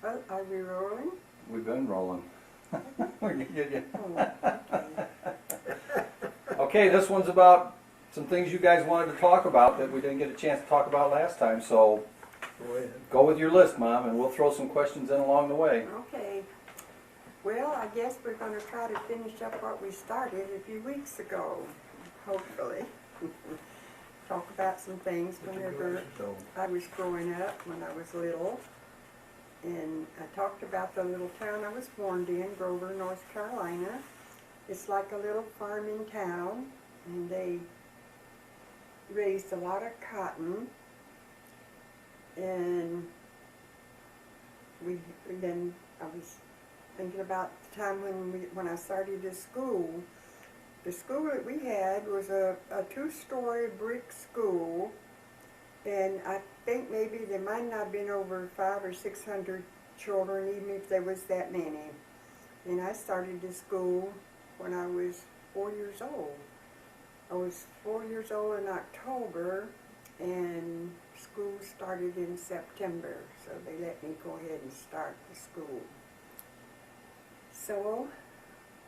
Are we rolling? We've been rolling. Oh, Okay, this one's about some things you guys wanted to talk about that we didn't get a chance to talk about last time. So Go ahead. go with your list, Mom, and we'll throw some questions in along the way. okay. Well, I guess we're going to try to finish up what we started a few weeks ago, hopefully. Talk about some things whenever I was growing up, when I was little. And I talked about the little town I was born in, Grover, North Carolina. It's like a little farming town, and they raised a lot of cotton. And then I was thinking about the time when I started this school. The school that we had was a two-story brick school, and I think maybe there might not have been over 500 or 600 children, even if there was that many. And I started this school when I was 4 years old. I was 4 years old in October, and school started in September, so they let me go ahead and start the school. So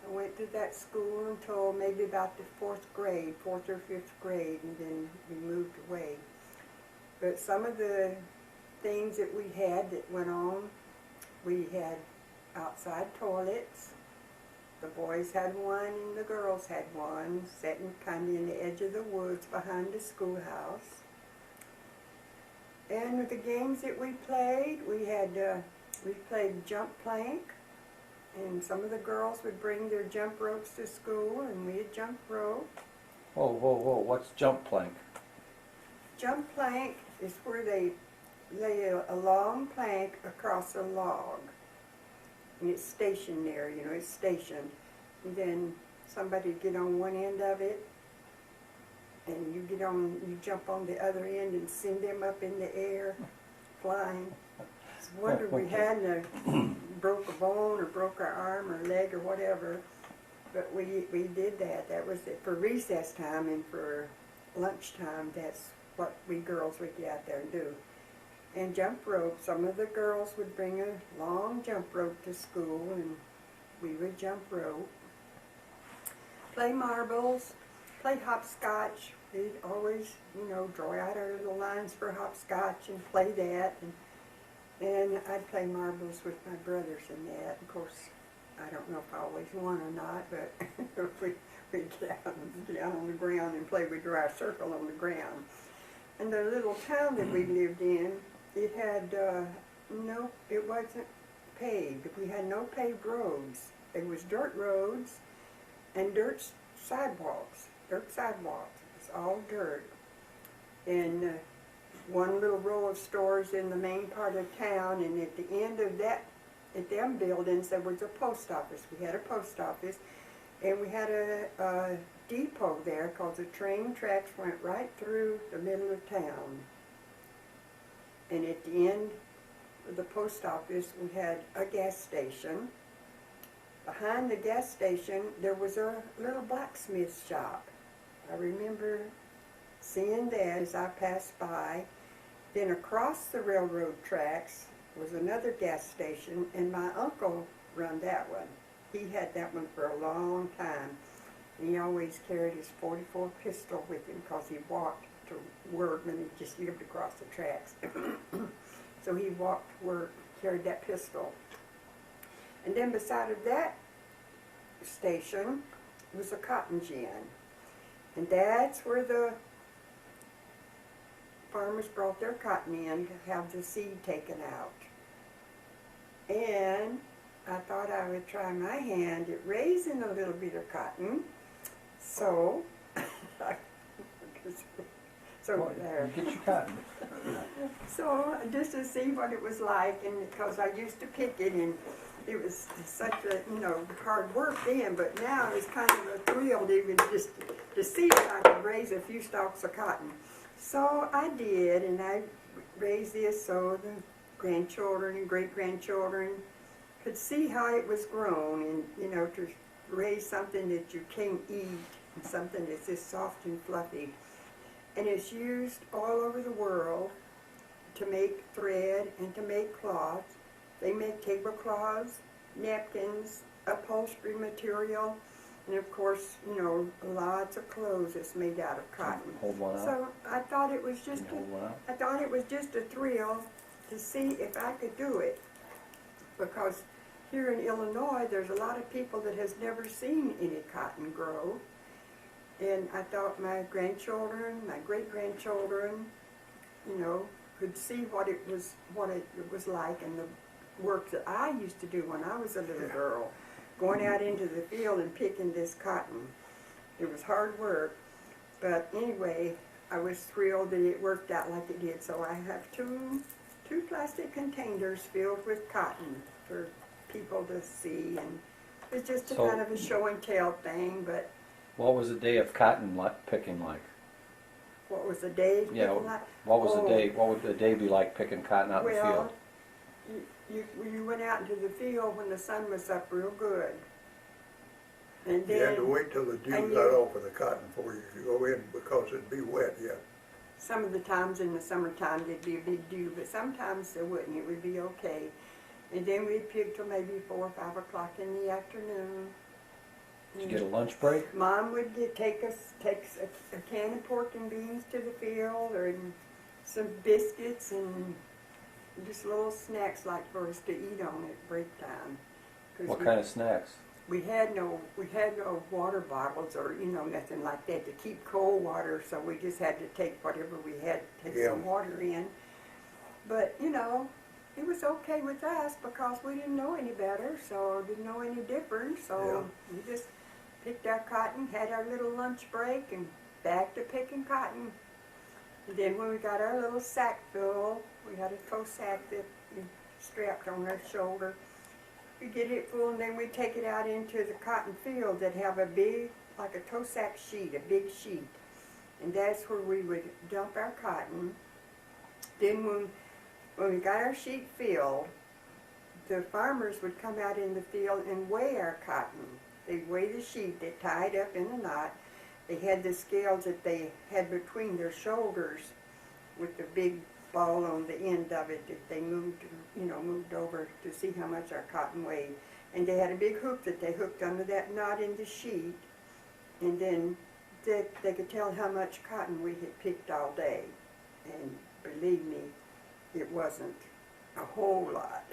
I went to that school until maybe about the fourth or fifth grade, and then we moved away. But some of the things that we had that went on, we had outside toilets. The boys had one and the girls had one, sitting kind of in the edge of the woods behind the schoolhouse. And with the games that we played, we played jump plank, and some of the girls would bring their jump ropes to school, and we'd jump rope. Whoa, whoa, whoa! What's jump plank? Jump plank is where they lay a long plank across a log, and it's stationed there. You know, it's stationed, and then somebody get on one end of it, and you jump on the other end and send them up in the air, flying. It's a wonder we hadn't broke a bone or broke our arm or leg or whatever, but we did that. That was it for recess time, and for lunchtime, that's what we girls would get out there and do. And jump rope, some of the girls would bring a long jump rope to school, and we would jump rope. Play marbles, play hopscotch. We'd always, draw out our little lines for hopscotch and play that. And I'd play marbles with my brothers in that. Of course, I don't know if I always won or not, but we'd get down on the ground and play. We'd draw a circle on the ground. And the little town that we lived in, it had, it wasn't paved. We had no paved roads. It was dirt roads and dirt sidewalks. It's all dirt. And one little row of stores in the main part of town, and at the end of that, at them buildings, there was a post office. We had a post office, and we had a depot there because the train tracks went right through the middle of town. And at the end of the post office, we had a gas station. Behind the gas station, there was a little blacksmith shop. I remember seeing that as I passed by. Then across the railroad tracks was another gas station, and my uncle run that one. He had that one for a long time. And he always carried his .44 pistol with him because he walked to work, and he just lived across the tracks. So he walked to work, carried that pistol. And then beside of that station was a cotton gin. And that's where the farmers brought their cotton in to have the seed taken out. And I thought I would try my hand at raising a little bit of cotton. So, there. Get your cotton. So, just to see what it was like, and because I used to pick it, and it was such a, hard work then, but now it's kind of a thrill even just to see if I could raise a few stalks of cotton. So I did, and I raised this so the grandchildren and great-grandchildren could see how it was grown, and, to raise something that you can't eat, and something that's just soft and fluffy. And it's used all over the world to make thread and to make cloth. They make tablecloths, napkins, upholstery material, and of course, you know, lots of clothes that's made out of cotton. Hold one out. So I thought it was just Hold one out. I thought it was just a thrill to see if I could do it, because here in Illinois there's a lot of people that has never seen any cotton grow, and I thought my grandchildren, my great-grandchildren, you know, could see what it was like, and the work that I used to do when I was a little girl, going out into the field and picking this cotton. It was hard work, but anyway, I was thrilled that it worked out like it did. So I have two plastic containers filled with cotton for people to see, and it's just a kind of a show and tell thing. But what was a day of cotton picking like? what was the day? Yeah. What was the day? What would the day be like picking cotton out in the field? You went out into the field when the sun was up real good. And then, You had to wait till the dew got off of the cotton before you could go in because it'd be wet yet. some of the times in the summertime there'd be a big dew, but sometimes there wouldn't. It would be okay. And then we'd pick till maybe 4 or 5 o'clock in the afternoon. Did you get a lunch break? Mom would take a can of pork and beans to the field, or some biscuits and just little snacks like for us to eat on at break time. What kind of snacks? We had no water bottles or nothing like that to keep cold water, so we just had to take whatever we had to take some water in. But it was okay with us because we didn't know any better, so didn't know any different. So we just picked our cotton, had our little lunch break, and back to picking cotton. And then when we got our little sack full, we had a tow sack that we strapped on our shoulder. We get it full, and then we take it out into the cotton field that have a big, like a tow sack sheet, a big sheet. And that's where we would dump our cotton. Then when we got our sheet filled, the farmers would come out in the field and weigh our cotton. They'd weigh the sheet, they tied up in a knot. They had the scales that they had between their shoulders with the big ball on the end of it that they moved over to see how much our cotton weighed. And they had a big hook that they hooked under that knot in the sheet, and then they could tell how much cotton we had picked all day. And believe me, it wasn't a whole lot,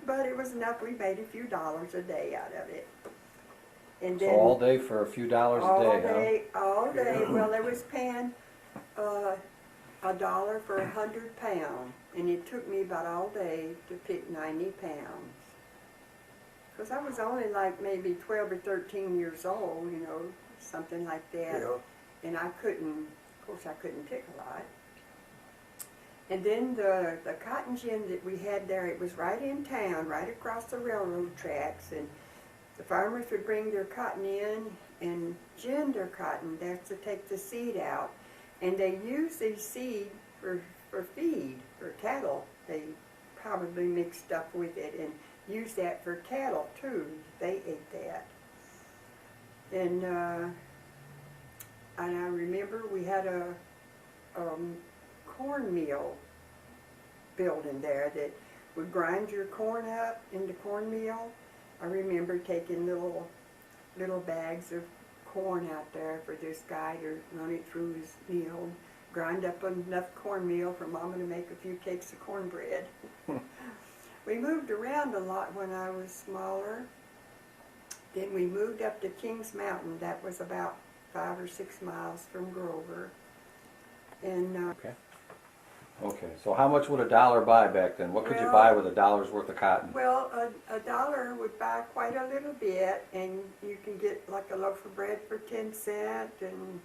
but it was enough. We made a few dollars a day out of it. And then So all day for a few dollars a day, all day. Well, they was paying $1 for 100 pounds, and it took me about all day to pick 90 pounds. Because I was only like maybe 12 or 13 years old, something like that. Yeah. And I couldn't pick a lot. And then the cotton gin that we had there, it was right in town, right across the railroad tracks, and the farmers would bring their cotton in and gin their cotton. That's to take the seed out. And they use these seed for feed, for cattle. They probably mixed stuff with it and used that for cattle too. They ate that. And I remember we had a cornmeal building there that would grind your corn up into cornmeal. I remember taking little bags of corn out there for this guy to run it through his mill, grind up enough cornmeal for Mama to make a few cakes of cornbread. We moved around a lot when I was smaller. Then we moved up to Kings Mountain. That was about 5 or 6 miles from Grover. And Okay, so how much would $1 buy back then? What could you buy with $1 worth of cotton? well, a dollar would buy quite a little bit, and you can get like a loaf of bread for 10 cents, and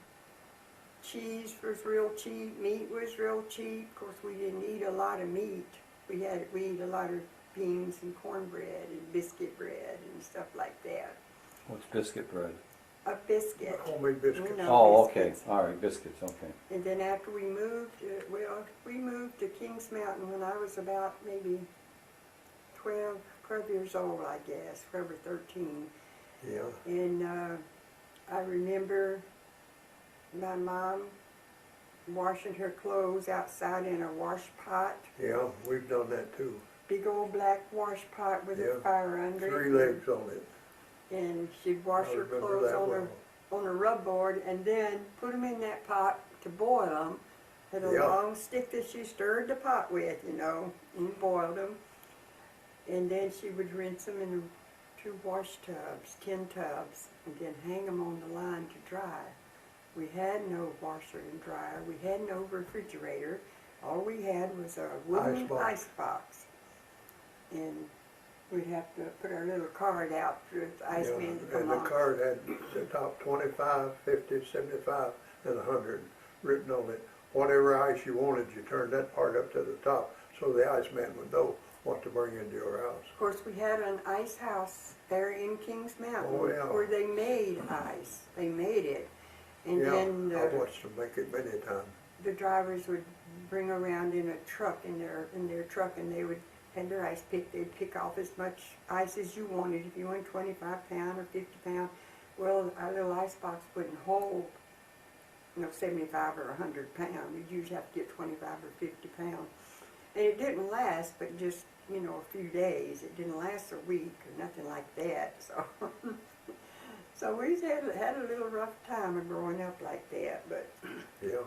cheese was real cheap, meat was real cheap. Of course, we didn't eat a lot of meat. We eat a lot of beans and cornbread and biscuit bread and stuff like that. What's biscuit bread? A biscuit. Homemade biscuits. Oh, okay. Biscuits. All right, biscuits, okay. And then after we moved, we moved to Kings Mountain when I was about maybe 12 years old, I guess, 12 or 13. Yeah. And I remember my mom washing her clothes outside in a wash pot. Yeah, we've done that too. big old black wash pot with Yeah, a fire under it. 3 legs on it. And she'd wash I her remember clothes that on well. on a rub board and then put them in that pot to boil them. Had a Yeah. long stick that she stirred the pot with, you know, and boiled them. And then she would rinse them in 2 wash tubs, tin tubs, and then hang them on the line to dry. We had no washer and dryer. We had no refrigerator. All we had was a wooden ice box. And we'd have to put our little card out for the iceman to come And the on. card had the top 25, 50, 75, and 100 written on it. Whatever ice you wanted, you turned that part up to the top so the iceman would know what to bring into your house. Of course, we had an ice house there in Kings Mountain Oh, yeah. where they made ice. They made it. And then Yeah, I watched them make it many times. the drivers would bring around in a truck, in their truck, and they would have their ice pick. They'd pick off as much ice as you wanted. If you wanted 25 pound or 50 pound, well, our little ice box wouldn't hold, 75 or 100 pound. You'd usually have to get 25 or 50 pound. And it didn't last, but just, a few days. It didn't last a week or nothing like that. So, so we had a little rough time of growing up like that, but. Yeah.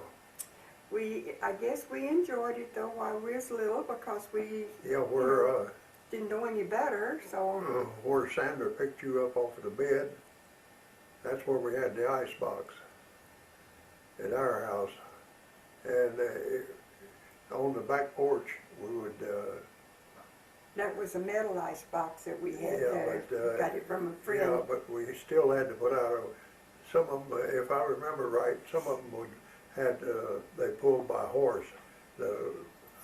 I guess we enjoyed it though while we was little because we Yeah, where didn't know any better, so. where Sandra picked you up off of the bed, that's where we had the ice box in our house. And on the back porch, we would, That was a metal ice box that we had Yeah, there. but, Got it from a friend. yeah, but we still had to put out, some of them, if I remember right, some of them they pulled by horse. The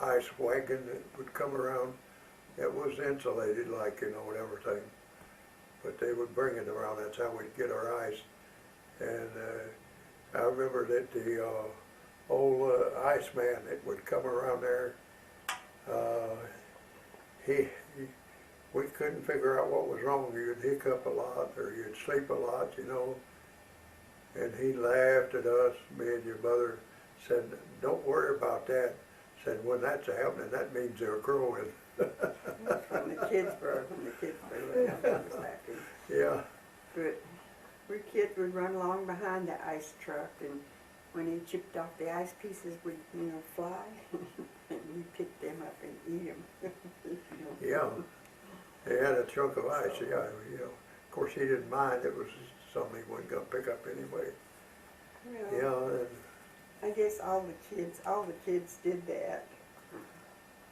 ice wagon that would come around, it was insulated and everything. But they would bring it around, that's how we'd get our ice. And I remember that the old iceman that would come around there, we couldn't figure out what was wrong. You'd hiccup a lot or you'd sleep a lot, And he laughed at us, me and your mother, said, don't worry about that. Said, when that's happening, that means they're growing. When the kids were little, I was laughing. Yeah. But we kids would run along behind the ice truck, and when he chipped off the ice pieces would, fly, and we picked them up and eat them. Yeah. He had a chunk of ice, yeah. Of course, he didn't mind. It was something he wasn't going to pick up anyway. Well, Yeah, and I guess all the kids did that.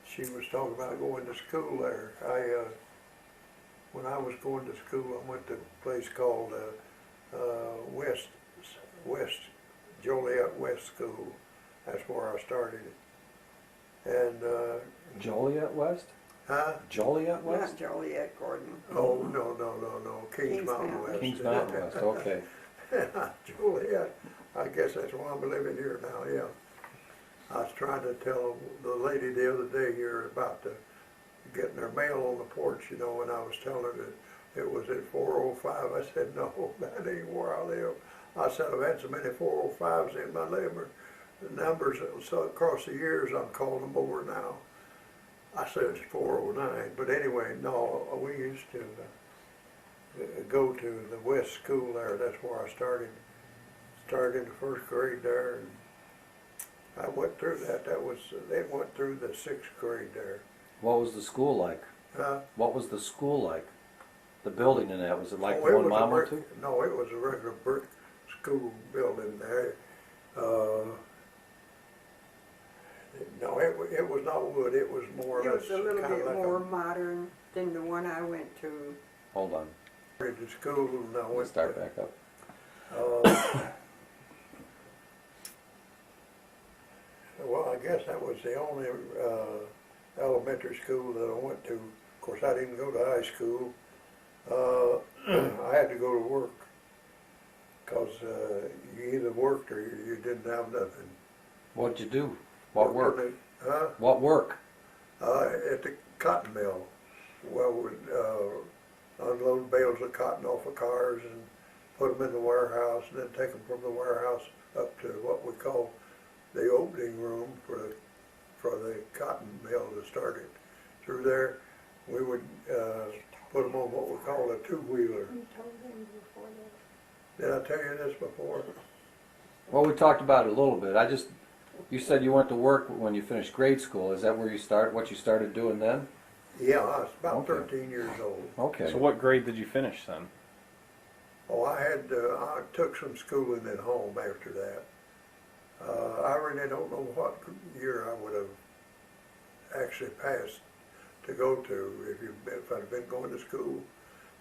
she was talking about going to school there. When I was going to school, I went to a place called Joliet West School. That's where I started. And Joliet West? huh? Joliet West? Not Joliet, Gordon. Oh, no. Kings Mountain Mountain. West. Kings Mountain West, okay. Joliet. I guess that's why I'm living here now, yeah. I was trying to tell the lady the other day here about getting her mail on the porch, and I was telling her that it was at 405. I said, no, that ain't where I live. I said, I've had so many 405s in my numbers so across the years, I'm calling them over now. I said it's 409, but anyway, no, we used to go to the West School there. That's where I started in the first grade there. And I went through that. They went through the 6th grade there. What was the school like? What was the school like? The building in that, was it like the one Mom went to? No, it was a regular brick school building there. No, it was not wood. It was more or less. It was a little kinda bit like more modern than the one I went to. Hold on, to school, and I let's went start back up. Well, I guess that was the only elementary school that I went to. Of course, I didn't go to high school. I had to go to work because you either worked or you didn't have nothing. What'd you do? What work? Huh? What work? At the cotton mill. Well, we'd unload bales of cotton off of cars and put them in the warehouse, and then take them from the warehouse up to what we call the opening room for the cotton mill to start it. through there, we would put them on what we call a two-wheeler. You told him before that. Did I tell you this before? Well, we talked about it a little bit. You said you went to work when you finished grade school. Is that where what you started doing then? Yeah, I was about Okay. 13 years old. Okay. So what grade did you finish then? Oh, I took some schooling at home after that. I really don't know what year I would have actually passed to go to if I'd been going to school.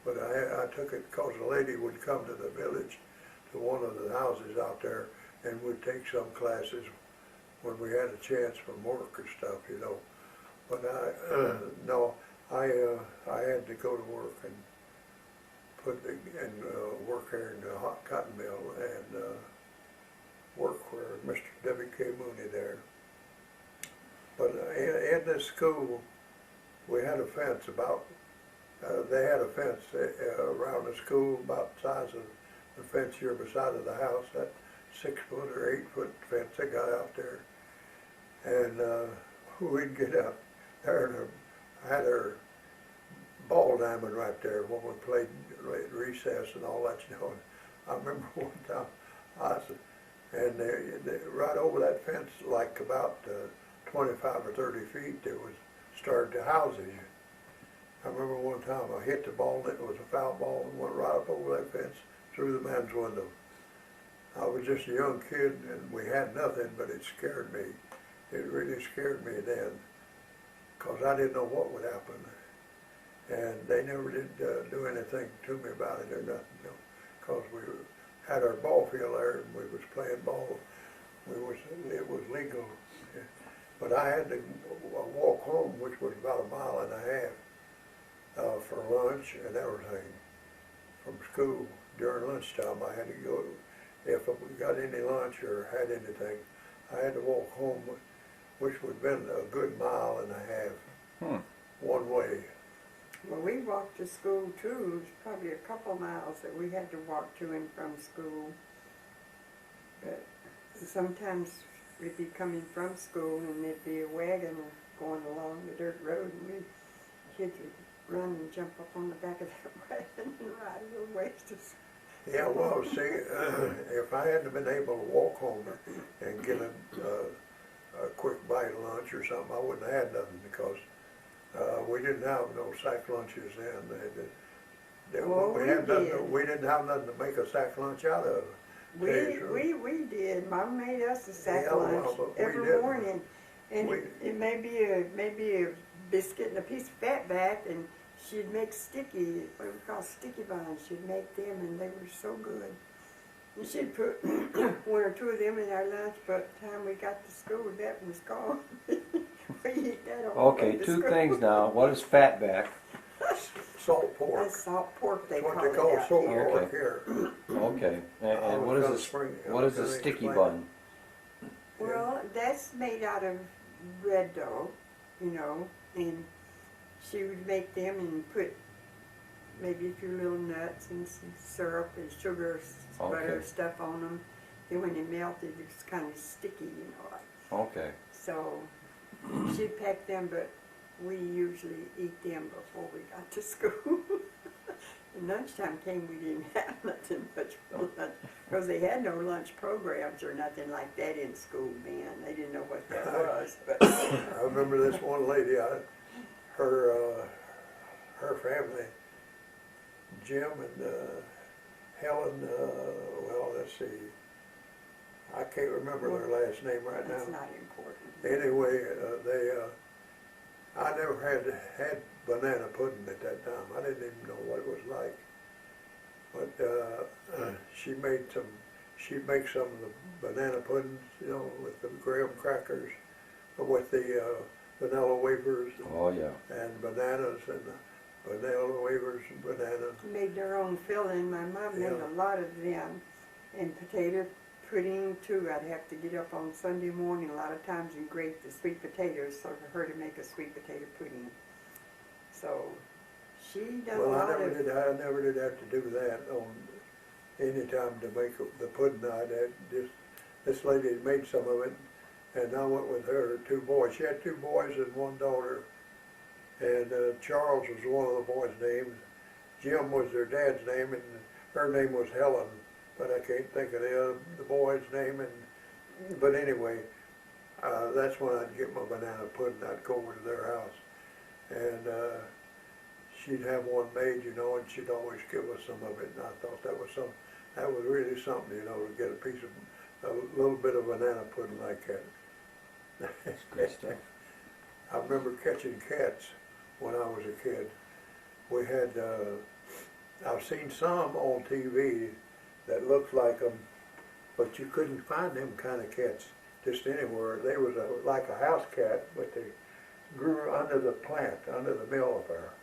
But I took it because a lady would come to the village, to one of the houses out there, and would take some classes when we had a chance from work or stuff, you know. But no, I had to go to work and work here in the hot cotton mill and work for Mr. W.K. Mooney there. But in this school, we had a fence they had a fence around the school about the size of the fence here beside of the house, that 6 foot or 8 foot fence they got out there. And we'd get out there and had our ball diamond right there when we played recess and all that, you know. And I remember one time right over that fence, like about 25 or 30 feet, there was started to houses. I remember one time I hit the ball, and it was a foul ball, and went right up over that fence through the man's window. I was just a young kid, and we had nothing, but it scared me. It really scared me then, because I didn't know what would happen. And they never did do anything to me about it or nothing, you know, because we had our ball field there, and we was playing ball. It was legal. But I had to walk home, which was about a mile and a half, for lunch and everything from school. During lunchtime, I had to go. If we got any lunch or had anything, I had to walk home, which would have been a good mile and a half, one way. Well, we walked to school too. It was probably a couple miles that we had to walk to and from school. But sometimes we'd be coming from school and there'd be a wagon going along the dirt road, and kids would run and jump up on the back of that wagon and ride a little ways to school. Yeah, well, see, if I hadn't been able to walk home and get a quick bite of lunch or something, I wouldn't have had nothing, because we didn't have no sack lunches then. Well, we did. We didn't have nothing to make a sack lunch out of. We did. Mom made us a sack Yeah, well, lunch but we every didn't. morning, and it may be a biscuit and a piece of fat back, and she'd make what we call sticky buns. She'd make them, and they were so good. And she'd put one or two of them in our lunch, but by the time we got to school, that was gone. We eat that on the way Okay, to two school. things now. What is fatback? Salt pork. That's salt pork, they That's call what they call it out salt here. pork here. Okay. And I what was is gonna this? spring- I What was is a gonna sticky explain. bun? Well, that's made out of bread dough, you know, and she would make them and put maybe a few little nuts and some syrup and sugar, butter, Okay. stuff on them. Then when they melted, it was kind of sticky, you know. Okay. So she'd pack them, but we usually eat them before we got to school. When lunchtime came, we didn't have nothing much for lunch, because they had no lunch programs or nothing like that in school then. They didn't know what that was. But I remember this one lady, her family, Jim and Helen, well, let's see, I can't remember their last name right that's now. not important. Anyway, I never had banana pudding at that time. I didn't even know what it was like. But she'd make some of the banana puddings, you know, with the graham crackers, with the vanilla wafers Oh yeah. and bananas and vanilla wafers and bananas. Made their own filling. My mom made Yeah. a lot of them. And potato pudding too. I'd have to get up on Sunday morning a lot of times and grate the sweet potatoes for her to make a sweet potato pudding. So she done Well, a I lot of... never did have to do that on any time to make the pudding. This lady had made some of it, and I went with her, 2 boys. She had 2 boys and 1 daughter, and Charles was one of the boys' names. Jim was their dad's name, and her name was Helen, but I can't think of the boy's name. But anyway, that's when I'd get my banana pudding. I'd go over to their house, and she'd have one made, you know, and she'd always give us some of it. And I thought that was really something, you know, to get a little bit of banana pudding like that. That's great stuff. I remember catching cats when I was a kid. We had, I've seen some on TV that looked like them, but you couldn't find them kind of cats just anywhere. They was like a house cat, but they grew under the plant, under the mill up there.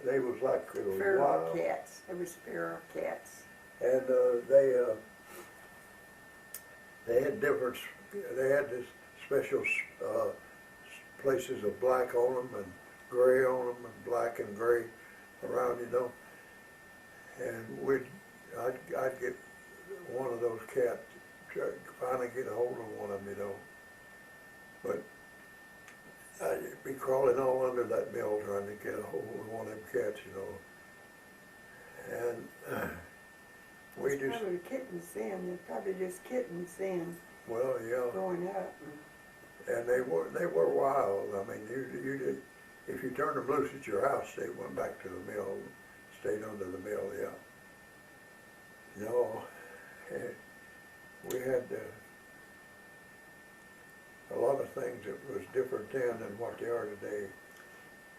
They was like Feral wild. cats. It was feral cats. And they had different, they had this special places of black on them and gray on them and black and gray around, you know. And I'd get one of those cats, finally get a hold of one of them, you know. But I'd be crawling all under that mill trying to get a hold of one of them cats, you know. And we It's just, probably kittens then. They're probably just kittens then, well, yeah. growing up. And they were wild. I mean, you did, if you turned them loose at your house, they went back to the mill, stayed under the mill, yeah. No, we had a lot of things that was different then than what they are today.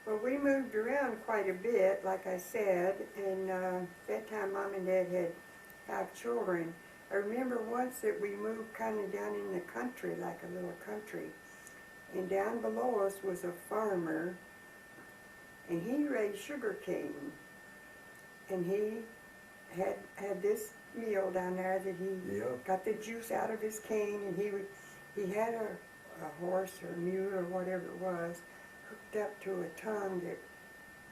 Well, we moved around quite a bit, like I said, and that time Mom and Dad had 5 children. I remember once that we moved kind of down in the country, like a little country, and down below us was a farmer, and he raised sugar cane, and he had this mill down there that he got the juice out of his cane, and he had a horse or a mule or whatever it was hooked up to a tongue that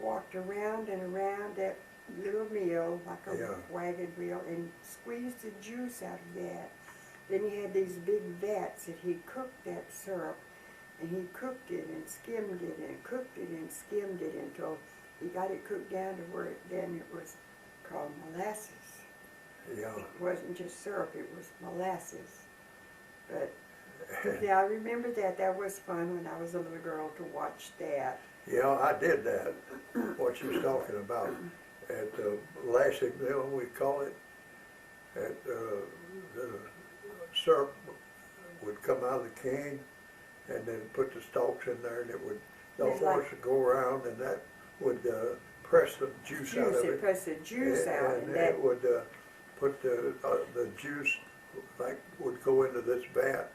walked around and around that little mill like a wagon wheel and squeezed the juice out of that. Then he had these big vats that he cooked that syrup, and he cooked it and skimmed it and cooked it and skimmed it until he got it cooked down to where then it was called molasses. Yeah. It wasn't just syrup, it was molasses. But yeah, I remember that. That was fun when I was a little girl to watch that. Yeah, I did that, what she's talking about. At the Lassie Mill, we call it, at the syrup would come out of the cane and then put the stalks in there, and the horse would go around, and that would press the juice out of it. Press the juice out. And it would put the juice, like, would go into this vat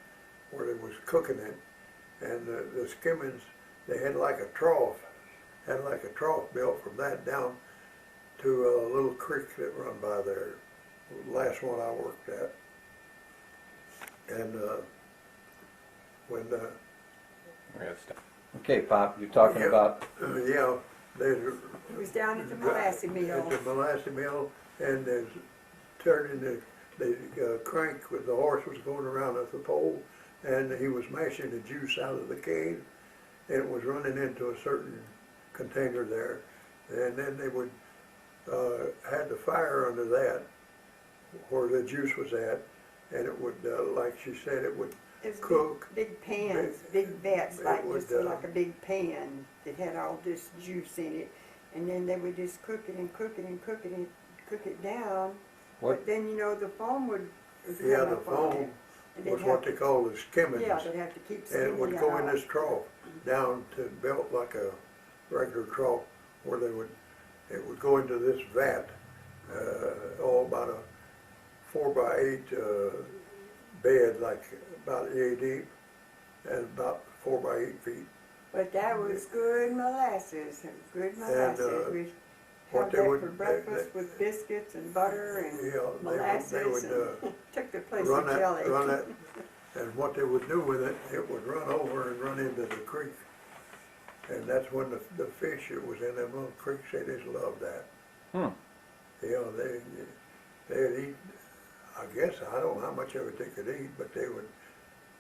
where they was cooking it, and the skimmings, they had like a trough built from that down to a little creek that run by there, the last one I worked at. And when Okay, Pop, you're talking about. yeah, it was down at the molasses mill. At the molasses mill, and there's turning the crank with the horse was going around at the pole, and he was mashing the juice out of the cane, and it was running into a certain container there, and then they would had the fire under that where the juice was at, and it would, like she said, it would cook. Big pans, big vats, like just like a big pan that had all this juice in it, and then they would just cook it and cook it and cook it and cook it down. What? But then, you know, the foam would Yeah, the foam was what they call the skimmings. Yeah, they'd have to keep skimming. And it would go in this trough down to built like a regular trough where it would go into this vat, about a 4x8 bed, like about 8 deep and about 4x8 feet. But that was good molasses. It was good molasses. We'd have that for breakfast with biscuits and butter and molasses. They would took the place of jelly. Run that, and what they would do with it, it would run over and run into the creek. And that's when the fish that was in them little creeks, they just loved that. You know, they'd eat, I guess, I don't know how much of it they could eat, but they would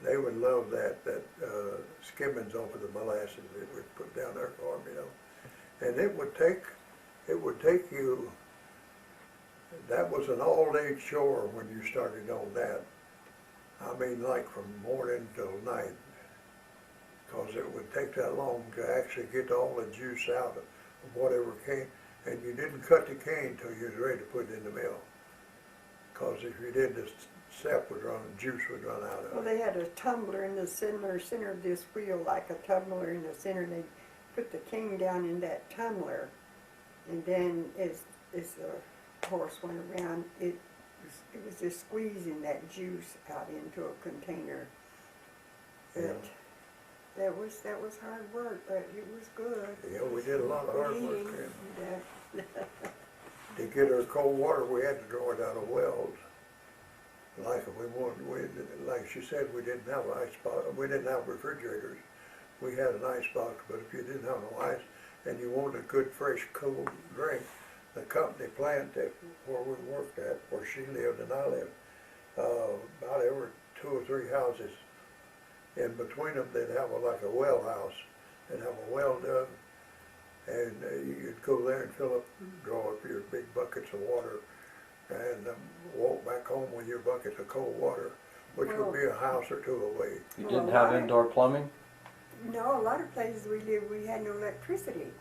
they would love that skimmings over the molasses that we put down there for them, you know. And it would take you, that was an all-day chore when you started on that. I mean, like from morning till night, because it would take that long to actually get all the juice out of whatever cane. And you didn't cut the cane till you was ready to put it in the mill. Because if you did, the sap would run, juice would run out of it. Well, they had a tumbler in the center of this wheel, like a tumbler in the center. They put the cane down in that tumbler, and then as the horse went around, it was just squeezing that juice out into a container. But that was hard work, but it was good. Yeah, we did a lot of hard work Eating, then. yeah. To get our cold water, we had to draw it out of wells. Like if like she said, we didn't have ice box. We didn't have refrigerators. We had an ice box, but if you didn't have no ice and you wanted a good, fresh, cold drink, the company plant that where we worked at, where she lived and I lived, about every 2 or 3 houses, in between them they'd have like a well house. They'd have a well dug, and you'd go there and fill up, draw up your big buckets of water, and walk back home with your buckets of cold water, which would be a house or 2 away. You Well, didn't have right. indoor plumbing? No, a lot of places we lived, we had no electricity.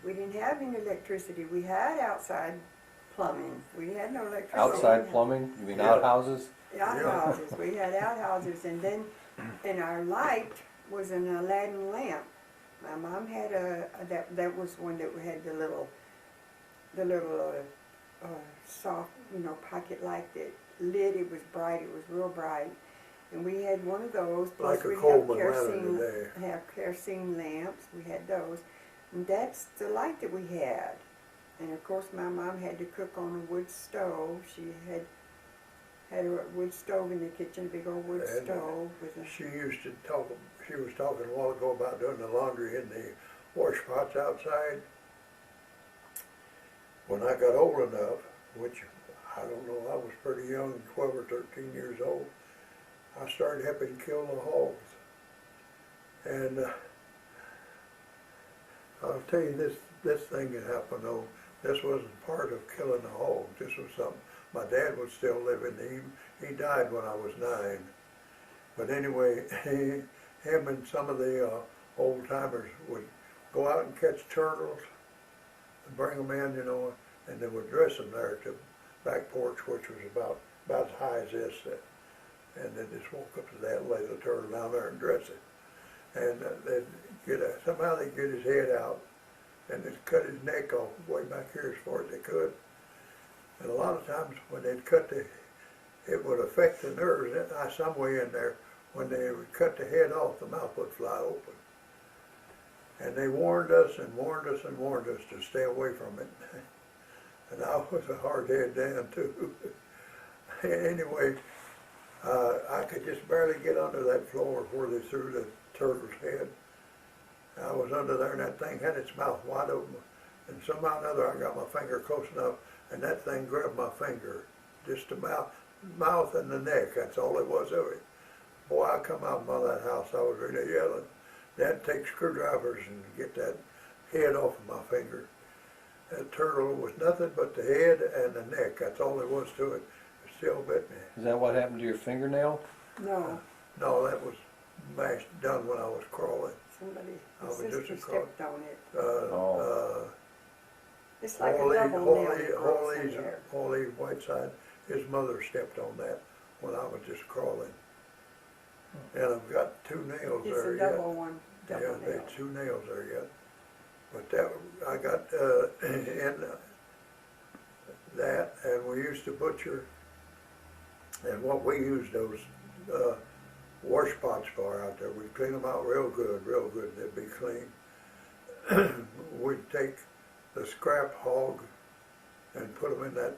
We didn't have any electricity. We had outside plumbing. We had no electricity. Outside plumbing? You mean Yeah. outhouses? Outhouses. We had outhouses, and then, and our light was an Aladdin lamp. My mom had that was one that had the little soft, pocket light that lit. It was bright. It was real bright. And we had one of those. Plus Like a we Coleman running today. have kerosene lamps. We had those. And that's the light that we had. And of course my mom had to cook on a wood stove. She had a wood stove in the kitchen, a big old wood And stove with a... She used to talk, she was talking a while ago about doing the laundry in the wash pots outside. When I got old enough, which I don't know, I was pretty young, 12 or 13 years old, I started helping kill the hogs. And I'll tell you this thing that happened though, this wasn't part of killing the hogs. This was something, my dad was still living. He died when I was 9. But anyway, him and some of the old timers would go out and catch turtles and bring them in, and they would dress them there at the back porch, which was about as high as this. And they just walk up to that and lay the turtle down there and dress it. And somehow they'd get his head out and they'd cut his neck off way back here as far as they could. And a lot of times when they'd cut it would affect the nerves some way in there. When they would cut the head off, the mouth would fly open. And they warned us and warned us and warned us to stay away from it. And I was a hard-head Dan too. Anyway, I could just barely get under that floor where they threw the turtle's head. I was under there and that thing had its mouth wide open. And somehow or another I got my finger close enough and that thing grabbed my finger. Just the mouth and the neck, that's all it was of it. Boy, I come out of that house, I was really yelling. Dad take screwdrivers and get that head off of my finger. That turtle was nothing but the head and the neck, that's all there was to it. It still bit me. Is that what happened to your fingernail? No, No, that was done when I was crawling. somebody, I my was just sister a stepped on it. It's like a double nail across in there. Holy Whiteside, his mother stepped on that when I was just crawling. And I've got 2 nails It's there a yet. double one, double Yeah, nail. there's 2 nails there yet. But I got in that, and we used to butcher, and what we used those wash pots for out there, we'd clean them out real good, they'd be clean. We'd take the scrap hog and put them in that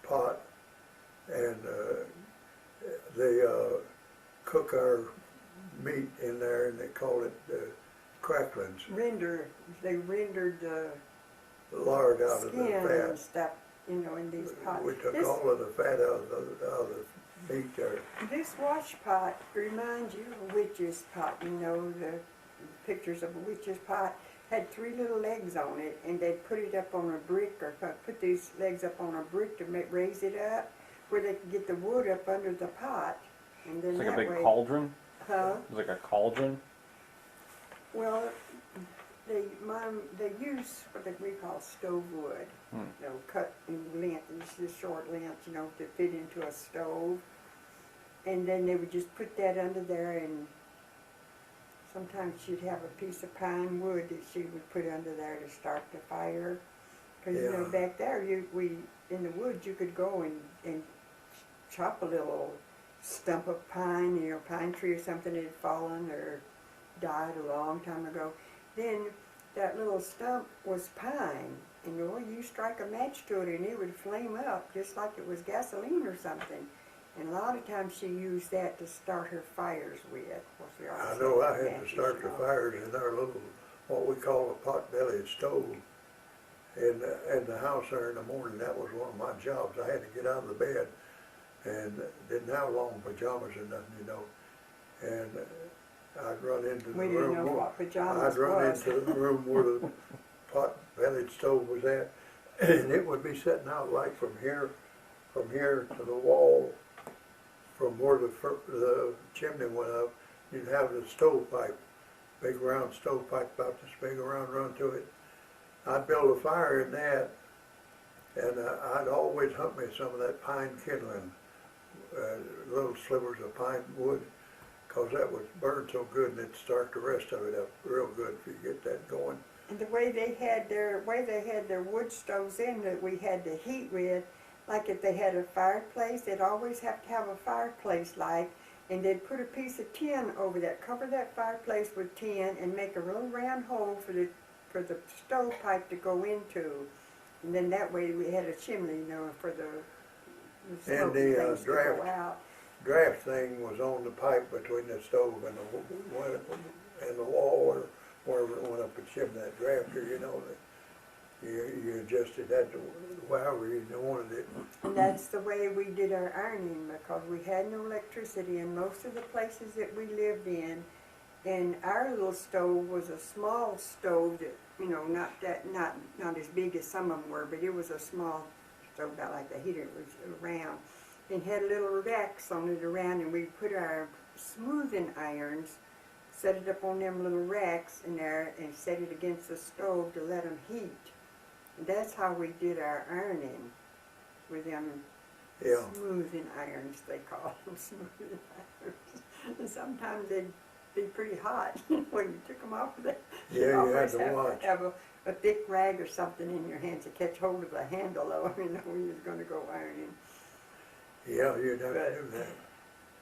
pot, and they cook our meat in there, and they call it cracklings. They rendered the Lard out of the skin fat. and stuff, in these pots. We took This- all of the fat out of the meat there. This wash pot reminds you of a witch's pot. You know, the pictures of a witch's pot had 3 little legs on it, and they'd put it up on a brick, or put these legs up on a brick to raise it up, where they could get the wood up under the pot. And then It's like that a big way, cauldron. huh? It's like a cauldron. Well, they use what we call stove wood. Hmm. You know, cut in lengths, the short lengths, you know, to fit into a stove. And then they would just put that under there, and sometimes she'd have a piece of pine wood that she would put under there to start the fire. Because, you know, Yeah. back there, in the woods, you could go and chop a little stump of pine, you know, pine tree or something that had fallen or died a long time ago. Then that little stump was pine, and you strike a match to it and it would flame up just like it was gasoline or something. And a lot of times she used that to start her fires with. I know I had to start the fires in our little, what we call a pot-bellied stove in the house there in the morning. That was one of my jobs. I had to get out of the bed and didn't have long pajamas or nothing, you know. And I'd run into the We room. didn't know what pajamas I'd run was. into the room where the pot-bellied stove was at, and it would be sitting out like from here to the wall, from where the chimney went up. You'd have the stovepipe, big round stovepipe about this big around, run to it. I'd build a fire in that, and I'd always hunt me some of that pine kindling, little slivers of pine wood, because that would burn so good, and it'd start the rest of it up real good if you get that going. And the way they had their wood stoves in that we had to heat with, like if they had a fireplace, they'd always have to have a fireplace light, and they'd put a piece of tin over that, cover that fireplace with tin, and make a little round hole for the stovepipe to go into. And then that way we had a chimney, you know, for the smoke And the things to go out. draft thing was on the pipe between the stove and the wall, or wherever it went up the chimney, that drafter, you know, that you adjusted that to however you wanted it. And that's the way we did our ironing, because we had no electricity in most of the places that we lived in. And our little stove was a small stove that, you know, not as big as some of them were, but it was a small stove, about like the heater. It was round, and had little racks on it around, and we put our smoothing irons, set it up on them little racks in there, and set it against the stove to let them heat. And that's how we did our ironing, with them Yeah. smoothing irons, they call them, smoothing irons. And sometimes they'd be pretty hot when you took them off of that. Yeah, you had always to have watch. to have a thick rag or something in your hands to catch hold of the handle of them, you know, when you was going to go ironing. Yeah, you'd have to do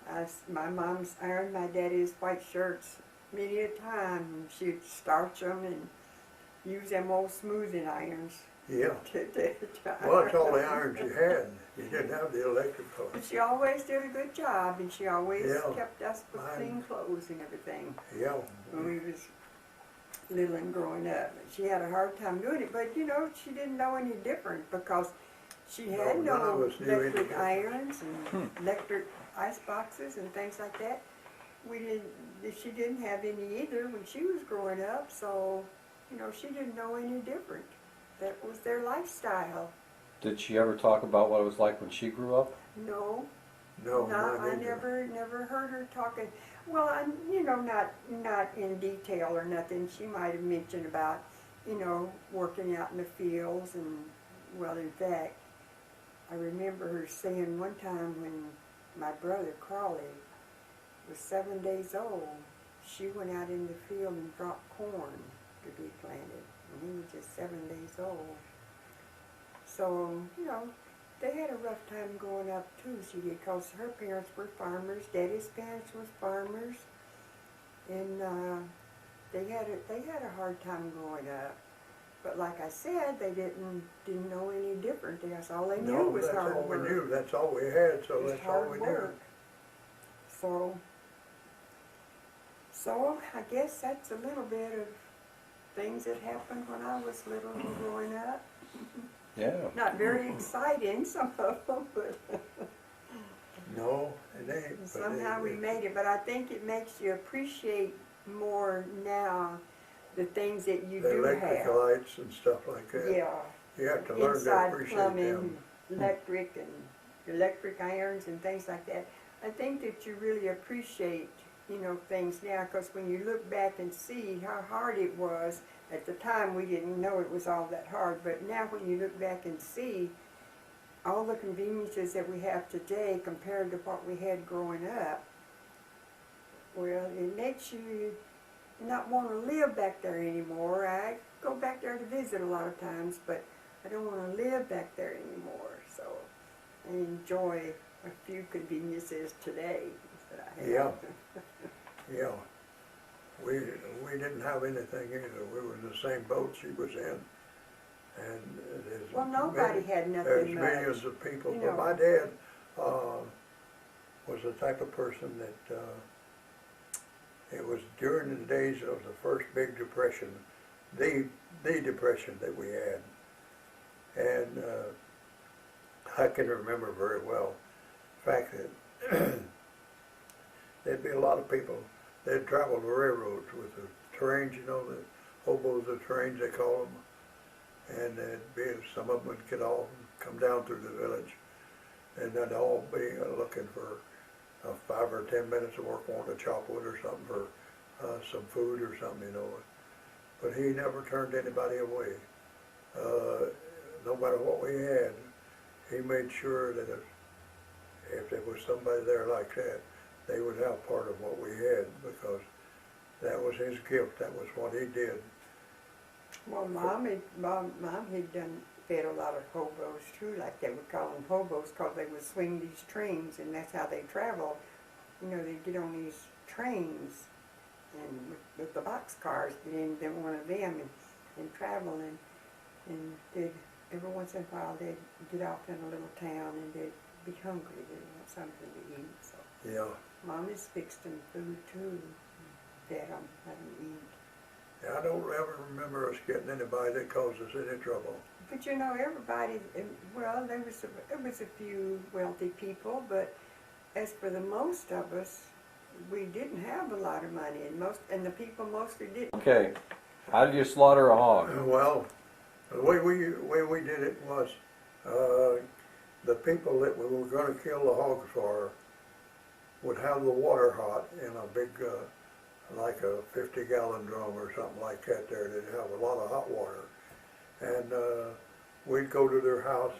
that. My mom's ironed my daddy's white shirts many a time, and she'd starch them and use them old smoothing irons Yeah. to Well, that's all the iron. irons you had. You didn't have the electric But ones. she always did a good job, and she always Yeah. kept us with Mine- clean clothes and everything Yeah. when we was little and growing up. She had a hard time doing it, but you know, she didn't know any different, because she had No, none no of us knew any electric different. irons and electric ice boxes and things like that. She didn't have any either when she was growing up, so you know, she didn't know any different. That was their lifestyle. Did she ever talk about what it was like when she grew up? No, No, I mine either. never heard her talking. Well, you know, not in detail or nothing. She might have mentioned about, you know, working out in the fields, and well, in fact, I remember her saying one time when my brother Crawley was 7 days old, she went out in the field and dropped corn to be planted, and he was just 7 days old. So, you know, they had a rough time growing up too, she did, because her parents were farmers, Daddy's parents were farmers, and they had a hard time growing up. But like I said, they didn't know any different. That's all they knew No, was that's hard all we work. knew. That's all we had, so Just that's all hard we knew. work. So I guess that's a little bit of things that happened when I was little and growing up. Yeah. Not very exciting, some of them, but No, it ain't. but Somehow we made it, but I think it makes you appreciate more now the things that you the do electric have. lights and stuff like that. Yeah, You have to learn to inside appreciate plumbing, them. electric and electric irons and things like that. I think that you really appreciate, you know, things now, because when you look back and see how hard it was, at the time we didn't know it was all that hard, but now when you look back and see all the conveniences that we have today compared to what we had growing up, well, it makes you not want to live back there anymore. I go back there to visit a lot of times, but I don't want to live back there anymore. So I enjoy a few conveniences today that I have. Yeah. Yeah. We didn't have anything either. We were in the same boat she was in. And there's Well, nobody had nothing there's much. millions of people. You But know. my dad was the type of person that it was during the days of the first big depression, the depression that we had. And I can remember very well the fact that there'd be a lot of people. They'd travel the railroads with the trains, you know, the hobos, the trains they call them. And there'd be, some of them would get off and come down through the village. And they'd all be looking for 5 or 10 minutes of work, wanting to chop wood or something for some food or something, you know. But he never turned anybody away. No matter what we had, he made sure that if there was somebody there like that, they would have part of what we had, because that was his gift. That was what he did. Well, Mom had fed a lot of hobos too, like they would call them hobos, because they would swing these trains, and that's how they traveled. You know, they'd get on these trains and with the box cars, get in one of them and travel, and they'd, every once in a while they'd get off in a little town and they'd be hungry, they'd want something to eat. So Yeah. Mom has fixed them food too, fed them, let them eat. Yeah, I don't ever remember us getting anybody that caused us any trouble. But you know, everybody, well, there was a few wealthy people, but as for the most of us, we didn't have a lot of money, and the people mostly didn't. Okay, how did you slaughter a hog? Well, the way we did it was the people that we were going to kill the hogs for would have the water hot in a big, like a 50-gallon drum or something like that there. They'd have a lot of hot water. And we'd go to their house.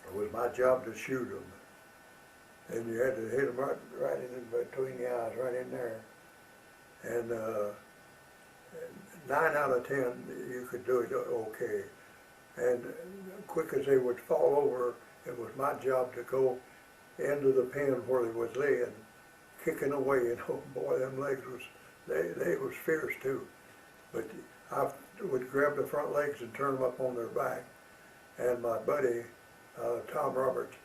It was my job to shoot them. And you had to hit them right in between the eyes, right in there. And 9 out of 10, you could do it okay. And quick as they would fall over, it was my job to go into the pen where they was laying, kicking away, you know. Boy, them legs was, they was fierce too. But I would grab the front legs and turn them up on their back. And my buddy, Tom Roberts,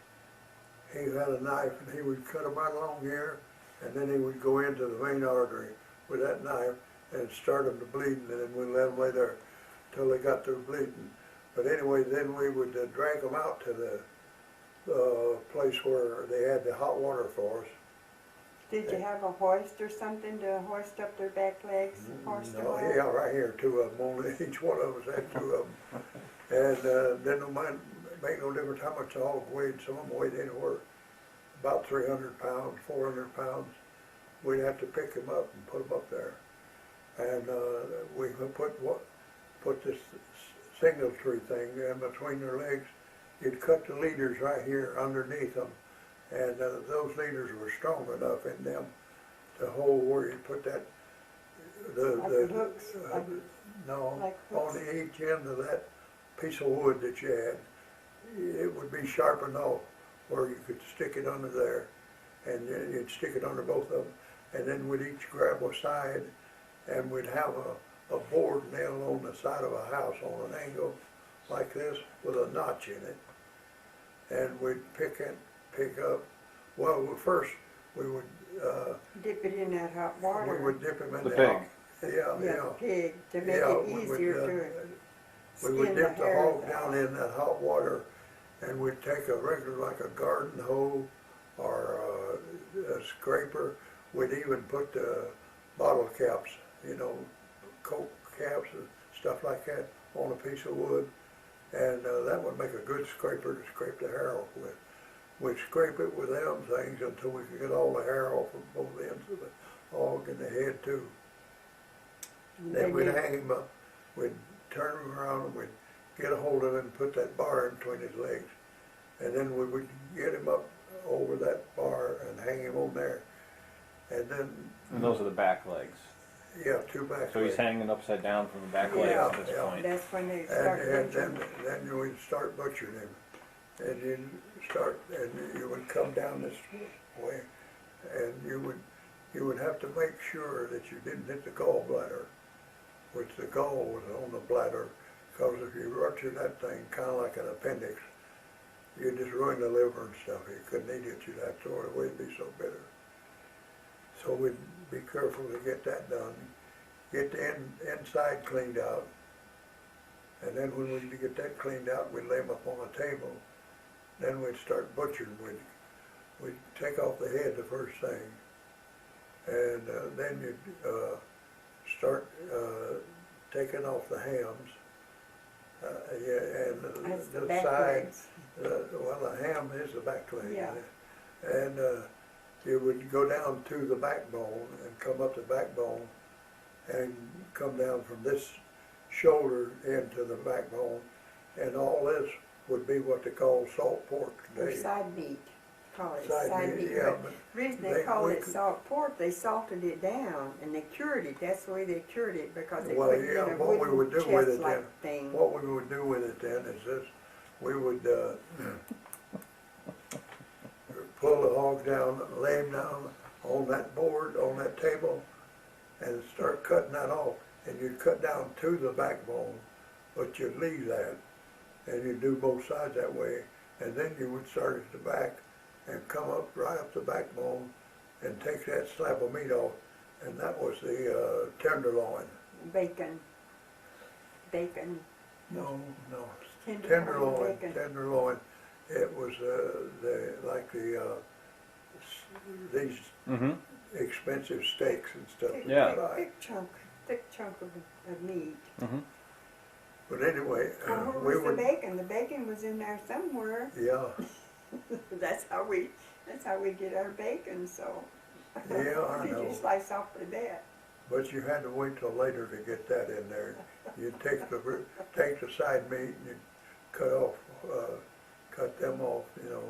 he had a knife and he would cut them right along here, and then he would go into the vein artery with that knife and start them to bleeding, and then we'd let them lay there till they got through bleeding. But anyway, then we would drag them out to the place where they had the hot water for us. Did you have a hoist or something to hoist up their back legs? Hoist them No, up? yeah, right here, 2 of them. Only each one of us had 2 of them. And then no mind, make no difference how much the hog weighed. Some of them weighed anywhere about 300 pounds, 400 pounds. We'd have to pick them up and put them up there. And we would put this single tree thing in between their legs. You'd cut the leaders right here underneath them. And those leaders were strong enough in them to hold where you put that. Like hooks? No, like on hooks? each end of that piece of wood that you had, it would be sharpened off where you could stick it under there, and you'd stick it under both of them, and then we'd each grab a side, and we'd have a board nailed on the side of a house on an angle like this with a notch in it, and we'd pick up. Well, first we would Dip it in that hot water. we would dip them in The the pig. hot. Yeah, pig, to make Yeah, it easier to we would skin dip the hair hog down in that hot water, and we'd take a regular, like a garden hoe or a scraper. We'd even put bottle caps, you know, Coke caps and stuff like that on a piece of wood, and that would make a good scraper to scrape the hair off with. We'd scrape it with them things until we could get all the hair off of both ends of the hog and the head too. Then we'd hang him up, we'd turn him around and we'd get a hold of him and put that bar in between his legs. And then we would get him up over that bar and hang him on there. And then... And those are the back legs. Yeah, two back So legs. he's hanging upside down from the back legs Yeah, at this yeah. point. That's when they start And butchering. then you would start butchering him. And you would come down this way, and you would have to make sure that you didn't hit the gallbladder, which the gall was on the bladder, because if you ruptured that thing kind of like an appendix, you'd just ruin the liver and stuff. You couldn't eat it, you'd have to throw it away, it'd be so bitter. So we'd be careful to get that done, get the inside cleaned out, and then when we get that cleaned out, we'd lay them up on a table. Then we'd start butchering. We'd take off the head the first thing, and then you'd start taking off the hams. And That's the the back side. legs. Well, the ham is the back leg. Yeah. And you would go down to the backbone and come up the backbone and come down from this shoulder into the backbone, and all this would be what they call salt pork Or today. side meat, call it Side side meat, meat. yeah, But but the reason they- they call we it could- salt pork, they salted it down and they cured it. That's the way they cured it, because they Well, put it in yeah, a what we wooden would do with it chest-like then- thing. What we would do with it then is this: we would pull the hog down, lay him down on that board, on that table, and start cutting that off. And you'd cut down to the backbone, but you'd leave that, and you'd do both sides that way. And then you would start at the back and come up right up the backbone and take that slab of meat off, and that was the tenderloin. Bacon. No, Tenderloin bacon. tenderloin. It was these Mm-hmm. expensive steaks and stuff. Thick, Yeah. thick chunk of meat. Mm-hmm. But anyway, Well, we where was would, the bacon? The bacon was in there somewhere. yeah, That's how we get our bacon. So Yeah, I did know. you slice off for that? but you had to wait till later to get that in there. You'd take the side meat and you'd cut them off, you know,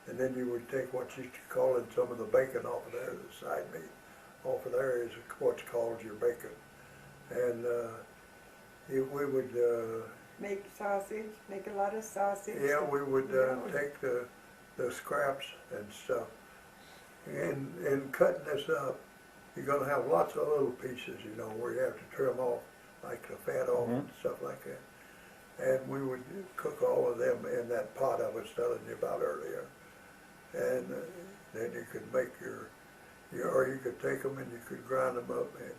and then you would take what you call it, some of the bacon off of there, the side meat off of there is what's called your bacon, and we would. Make sausage. Make a lot of sausage. Yeah, we would Yeah. take the scraps and stuff. In cutting this up, you're going to have lots of little pieces, you know, where you have to trim off, like the fat off and stuff like that. And we would cook all of them in that pot I was telling you about earlier. And then you could make or you could take them and you could grind them up and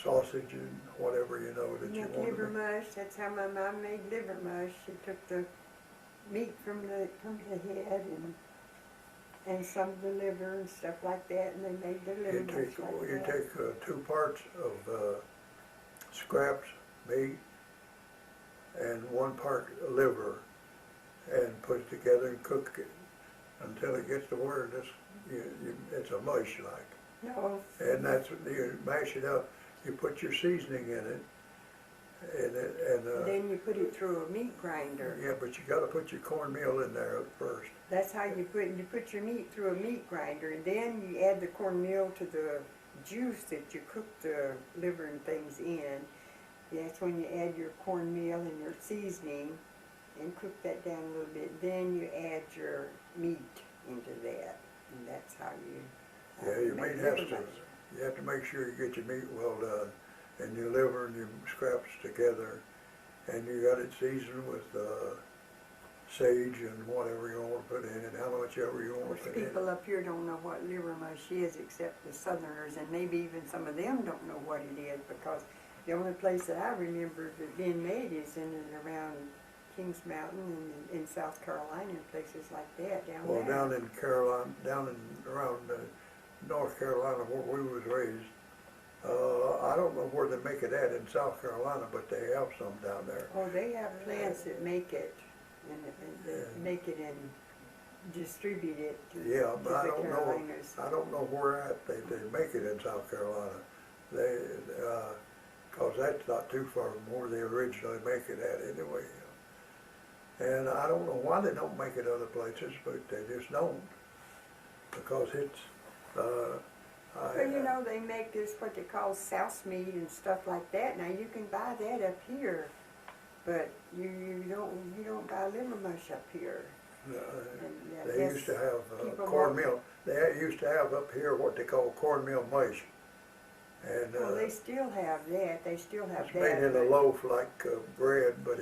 sausage and whatever, you know, that you Make wanted. liver mush. That's how my mom made liver mush. She took the meat from the head and some of the liver and stuff like that, and they made the liver mush like You that. take 2 parts of scraps meat and 1 part liver and put it together and cook it until it gets to where it's a mush like. No, And you mash it up. You put your seasoning in it, and then you put it through a meat grinder. yeah, but you got to put your cornmeal in there first. That's how you put your meat through a meat grinder, and then you add the cornmeal to the juice that you cook the liver and things in. That's when you add your cornmeal and your seasoning and cook that down a little bit. Then you add your meat into that, and that's how you. Yeah, your make meat has liver to. mush. You have to make sure you get your meat well done, and your liver and your scraps together, and you got it seasoned with sage and whatever you want to put in it, how much ever you want Most to put in it. people up here don't know what liver mush is except the Southerners, and maybe even some of them don't know what it is, because the only place that I remember it being made is in and around Kings Mountain and in South Carolina and places like that down Well, there. down in Carolina, down in around North Carolina where we was raised, I don't know where they make it at in South Carolina, but they have some down there. Oh, they have plants that make it, and that make it and distribute it to, Yeah, to but I the don't know. Carolinas. I don't know where at they make it in South Carolina. They, cause that's not too far from where they originally make it at anyway. And I don't know why they don't make it other places, but they just don't. Because it's, Well, you know, they make this what they call South meat and stuff like that. Now you can buy that up here, but you don't buy liver mush up here. And I they guess used to have people cornmeal. They used to have up here what they call cornmeal mush. And well, they still have that. They still have it's that. made in a but- loaf like bread, but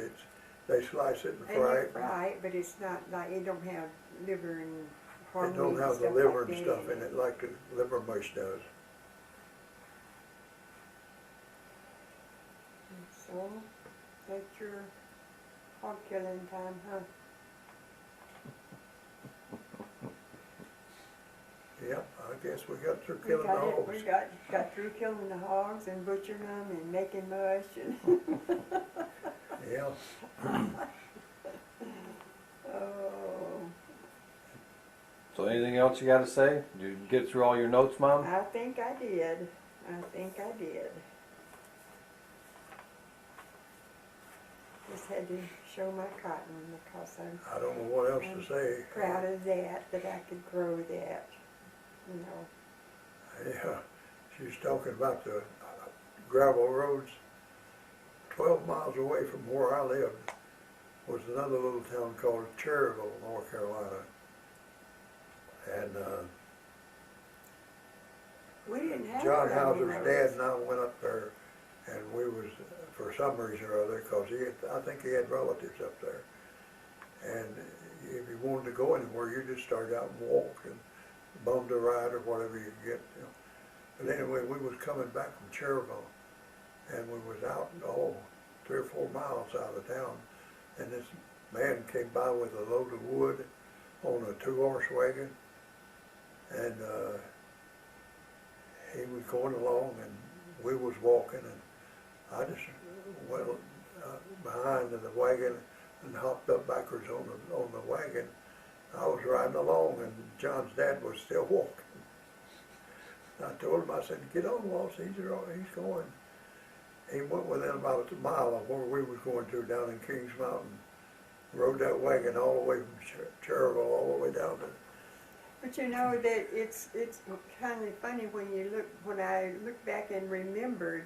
they slice it and And fry you it. fry it, but it's not like it don't have liver and It horn don't meat have and the stuff liver like and that stuff in it like the liver mush does. So that's your hog killing time, huh? Yep, I guess we got through We killing the got it. hogs. We got through killing the hogs and butchering them and making mush and Yeah, oh. So anything else you got to say? Did you get through all your notes, Mom? I think I did. I think I did. Just had to show my cotton because I'm I don't know what else to say. proud of that I could grow that, you know. Yeah, she's talking about the gravel roads. 12 miles away from where I lived was another little town called Cherryville, North Carolina. And We didn't have John gravel Hauser's roads. dad and I went up there, and we was, for some reason or other, because I think he had relatives up there. And if you wanted to go anywhere, you just started out and walk and bummed a ride or whatever you could get. You know. But anyway, we was coming back from Cherryville, and we was out, 3 or 4 miles out of town, and this man came by with a load of wood on a 2-horse wagon, and he was going along, and we was walking, and I just went behind in the wagon and hopped up backwards on the wagon. I was riding along, and John's dad was still walking. I told him, I said, "Get on, Walsh, he's going." He went within about a mile of where we was going to down in Kings Mountain. Rode that wagon all the way from Cherryville all the way down to. But you know that it's kind of funny when I look back and remembered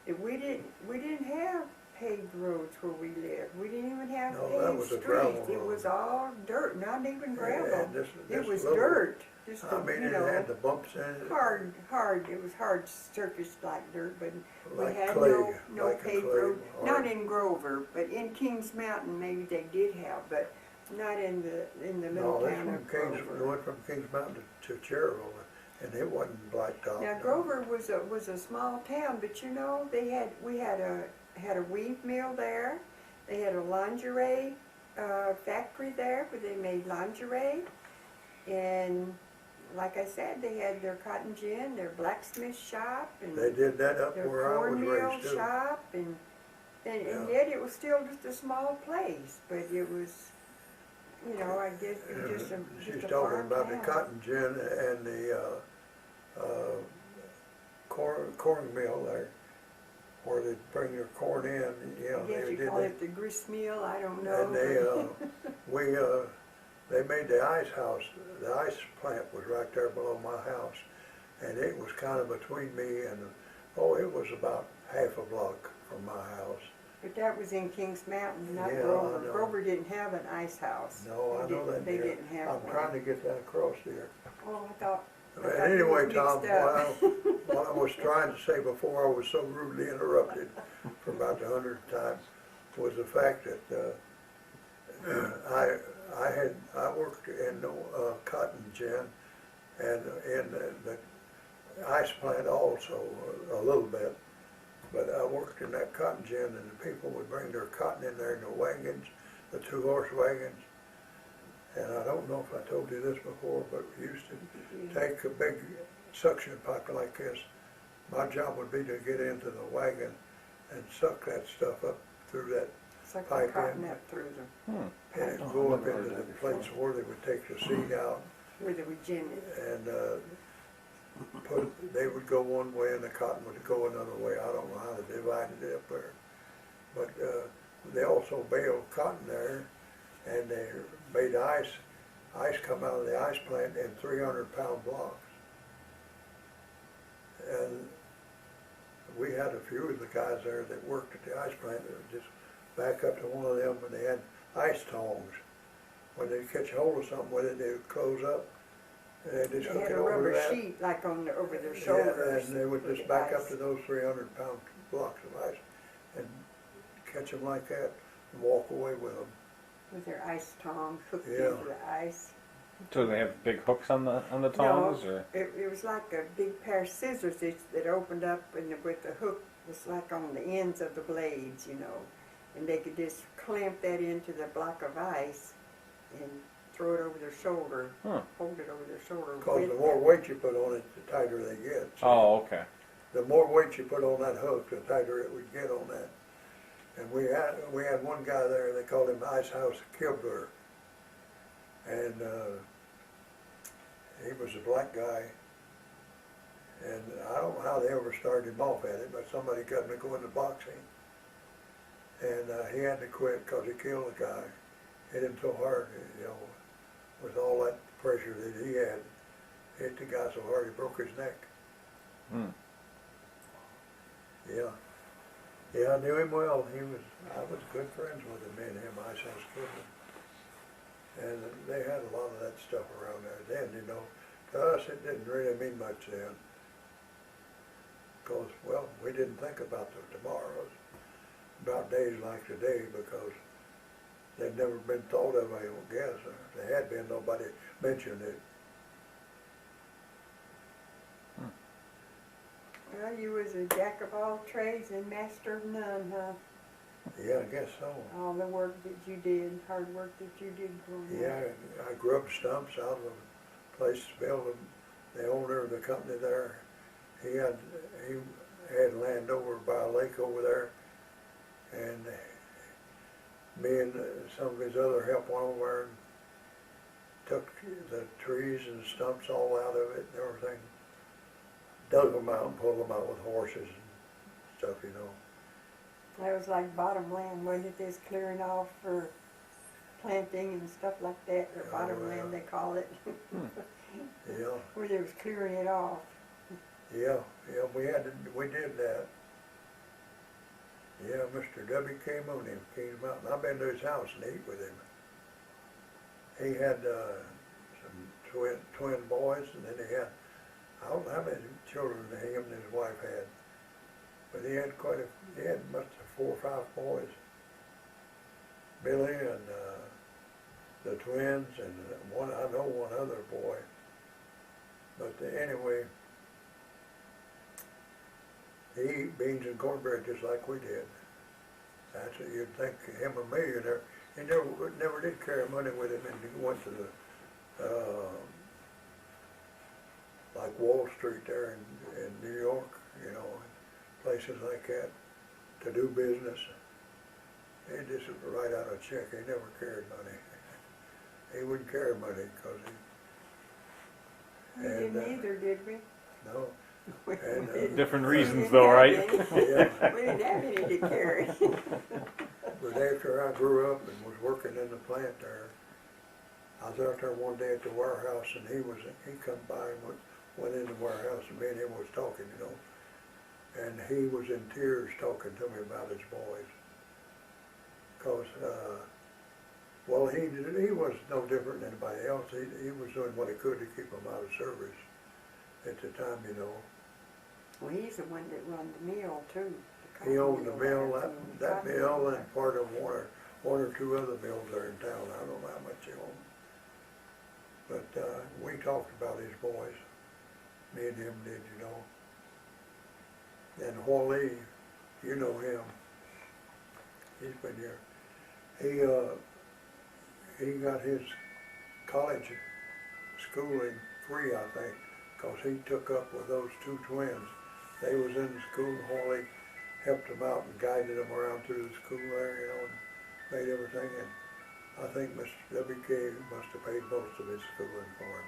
that we didn't have paved roads where we lived. We didn't even have No, paved that was a streets. gravel It road. was all dirt, not even gravel. And this It was little- dirt. Just I mean, you it know, had the bumps in it. hard. It was hard surface like dirt, but Like we had clay, no like a paved clay, road. hard. Not in Grover, but in Kings Mountain maybe they did have, but not in the little No, this town from of Kings, Grover. we went from Kings Mountain to Cherryville, and it wasn't blacktop. Now no. Grover was a small town, but you know we had a weave mill there. They had a lingerie factory there where they made lingerie, and like I said, they had their cotton gin, their blacksmith shop, and They did that up their where I was cornmeal raised too. shop, and Yeah. yet it was still just a small place, but it was, you know, I guess it was just a She's just a talking farm about town. the cotton gin and the corn mill there, where they bring their corn in. You know, I guess they you did call that. it the grist mill. I don't know. And they made the ice house. The ice plant was right there below my house, and it was kind of between me and, it was about half a block from my house. But that was in Kings Mountain, not Yeah, I Grover. know. Grover didn't have an ice house. No, I know that. They dear. didn't have I'm one. trying to get that across there. Oh, I thought But thought you anyway, was Tom, mixed up. what I was trying to say before I was so rudely interrupted for about the 100th time was the fact that I worked in cotton gin and in the ice plant also a little bit, but I worked in that cotton gin, and the people would bring their cotton in there in the wagons, the 2-horse wagons. And I don't know if I told you this before, but we used to take a big suction pipe like this. My job would be to get into the wagon and suck that stuff up through that, Suck the pipe cotton in. up through the, Hmm. and it'd Oh, go I've up never into heard the that before. place where they would take the seed out where they would gin it. and they would go one way and the cotton would go another way. I don't know how they divided it up there. But they also baled cotton there, and they made ice come out of the ice plant in 300-pound blocks. And we had a few of the guys there that worked at the ice plant that would just back up to one of them, and they had ice tongs. When they catch hold of something with it, they would close up, and they just They hook had it a over rubber that. sheet like over their Yeah, shoulders. and they would with just the back up ice. to those 300-pound blocks of ice and catch them like that and walk away with them. With their ice tongs hooked Yeah. into the ice. So they have big hooks on the tongs, or It was like a big pair of scissors that opened up, and with the hook was like on the ends of the blades, you know. And they could just clamp that into the block of ice and throw it over their shoulder, Huh. hold it over their shoulder. Because with the more that. weight you put on it, the tighter they get. So oh, okay. the more weight you put on that hook, the tighter it would get on that. And we had one guy there, they called him Ice House Kilburr. And he was a black guy. And I don't know how they ever started him off at it, but somebody got him to go into boxing. And he had to quit because he killed a guy. Hit him so hard, you know, with all that pressure that he had. Hit the guy so hard he broke his neck. Hmm. Yeah. Yeah, I knew him well. I was good friends with him, me and him, Ice House Kilburr. And they had a lot of that stuff around there then, you know. To us, it didn't really mean much then. Because, well, we didn't think about the tomorrows, about days like today, because they'd never been thought of, I don't guess. If they had been, nobody mentioned it. Well, you was a jack of all trades and master of none, huh? Yeah, I guess so. All the work that you did, hard work that you did growing Yeah, up. I grubbed stumps out of a place to build them. The owner of the company there, he had land over by a lake over there, and me and some of his other help went over there and took the trees and stumps all out of it and everything, dug them out and pulled them out with horses and stuff, you know. That was like bottom land, wasn't it? This clearing off for planting and stuff like that, or Oh, bottom yeah. land they call it. Yeah, Where they was clearing it off. yeah, we did that. Yeah, Mr. W. came on him, came out, and I've been to his house and ate with him. He had some twin boys, and then he had, I don't know how many children him and his wife had, but he had must have 4 or 5 boys. Billy and the twins, and I know one other boy. But anyway, he ate beans and cornbread just like we did. That's what you'd think, him a millionaire. He never did carry money with him, and he went to the like Wall Street there in New York, you know, and places like that to do business. He just write out a check. He never carried money. He wouldn't carry money because We didn't either, did we? no. We And, didn't. Different We reasons didn't though, have right? any. Yeah. We didn't have any to carry. But after I grew up and was working in the plant there, I was out there one day at the warehouse, and he come by and went in the warehouse, and me and him was talking, you know, and he was in tears talking to me about his boys. Cause, well, he was no different than anybody else. He was doing what he could to keep them out of service at the time, you know. Well, he's the one that run the mill too. He owned the mill, there. that mill, and part of one or 2 other mills there in town. I don't know how much he owned. But we talked about his boys. Me and him did, you know. And Wally, you know him. He's been here. he got his college schooling free, I think, because he took up with those two twins. They was in the school while he helped them out and guided them around through the school there, you know, and made everything. And I think Mr. W.K. must have paid most of his schooling for him.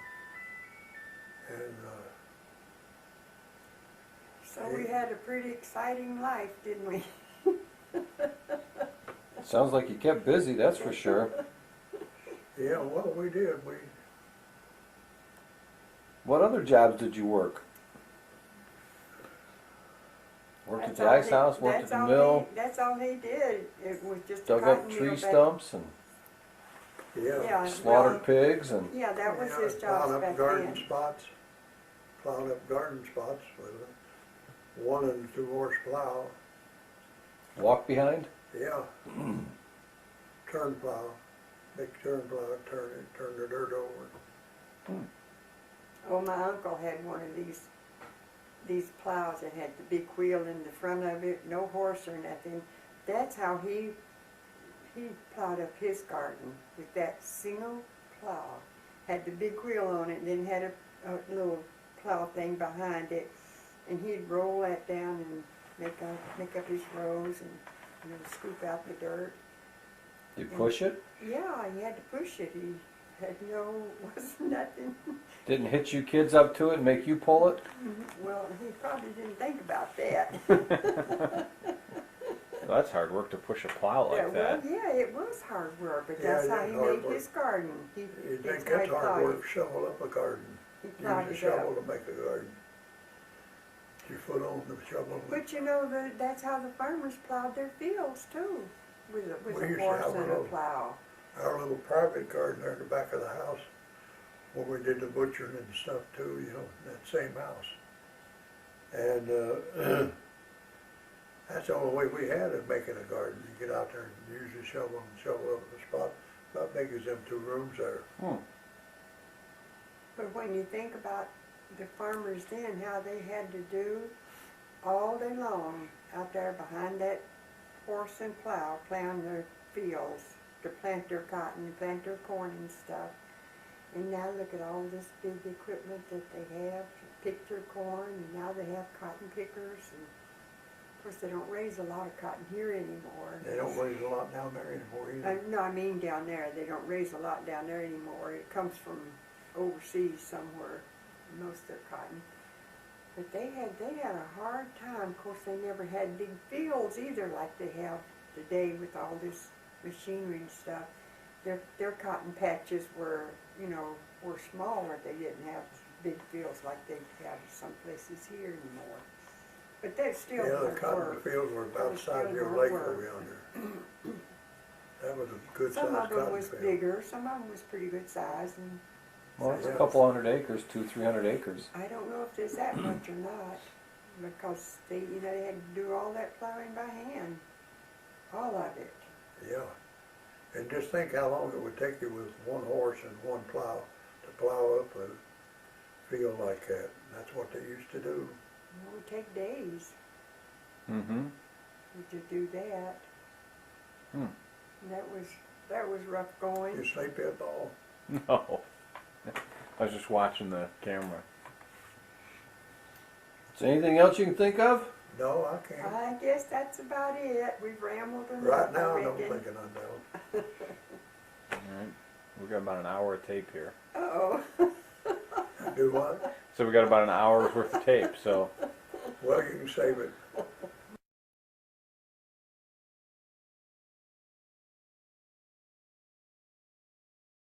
And So we had a pretty exciting life, didn't we? Sounds like you kept busy, that's for sure. yeah, well, we did. What other jobs did you work? Worked at the all ice he- house, worked at that's the all mill, That's all he did. It was just a dug up cotton mill tree back- stumps and Yeah. Yeah, slaughtered well, pigs and yeah, that was Yeah, his job plowed back up garden then. spots. Plowed up garden spots with a 1 and 2 horse plow. walk behind. Yeah. Turn plow. Big turn plow, turn the dirt over. Oh, my uncle had one of these plows that had the big wheel in the front of it, no horse or nothing. That's how he plowed up his garden with that single plow. Had the big wheel on it, and then had a little plow thing behind it, and he'd roll that down and make up his rows and scoop out the dirt. You push it. Yeah, he had to push it. He had was nothing. Didn't hitch you kids up to it and make you pull it. Well, he probably didn't think about that. Well, that's hard work to push a plow like Yeah, well, that. yeah, it was hard work, but Yeah, that's it how is he hard made work. his garden. You That's think how that's he hard plowed work, it. shovel up a garden. He Use plowed a it shovel up. to make a garden. Put your foot on the shovel. But that's how the farmers plowed their fields too, with We a used to horse have and a a little- plow. Our little private garden there in the back of the house, where we did the butchering and stuff too, you know, that same house. And that's the only way we had of making a garden. You get out there and use the shovel and shovel up the spot about big as them 2 rooms there. But when you think about the farmers then, how they had to do all day long out there behind that horse and plow, plowing their fields to plant their cotton, plant their corn and stuff. And now look at all this big equipment that they have to pick their corn, and now they have cotton pickers. And of course, they don't raise a lot of cotton here anymore. They don't raise a lot down there anymore either. No, I mean down there. They don't raise a lot down there anymore. It comes from overseas somewhere, most of their cotton. But they had a hard time. Of course, they never had big fields either like they have today with all this machinery and stuff. Their cotton patches were smaller. They didn't have big fields like they have some places here anymore. But they still Yeah, the hard cotton work. fields were about the size of your Still lake hard over work. yonder. That was a good Some sized of them cotton was field. bigger, some of them was pretty good size, and Well, it's a Yeah. couple hundred acres, 200-300 acres. I don't know if there's that much or not, because they had to do all that plowing by hand, all of it. Yeah. And just think how long it would take you with 1 horse and 1 plow to plow up a field like that. That's what they used to do. It would take days Mm-hmm. to do that. Hmm. And that was rough going. You sleep at all. No. I was just watching the camera. Is there anything else you can think of? No, I can't. I guess that's about it. We've rambled enough. Right now, I don't reckon. think I know. Alright. We got about an hour of tape here. Uh-oh. Do what? So we got about an hour's worth of tape, so Well, you can save it.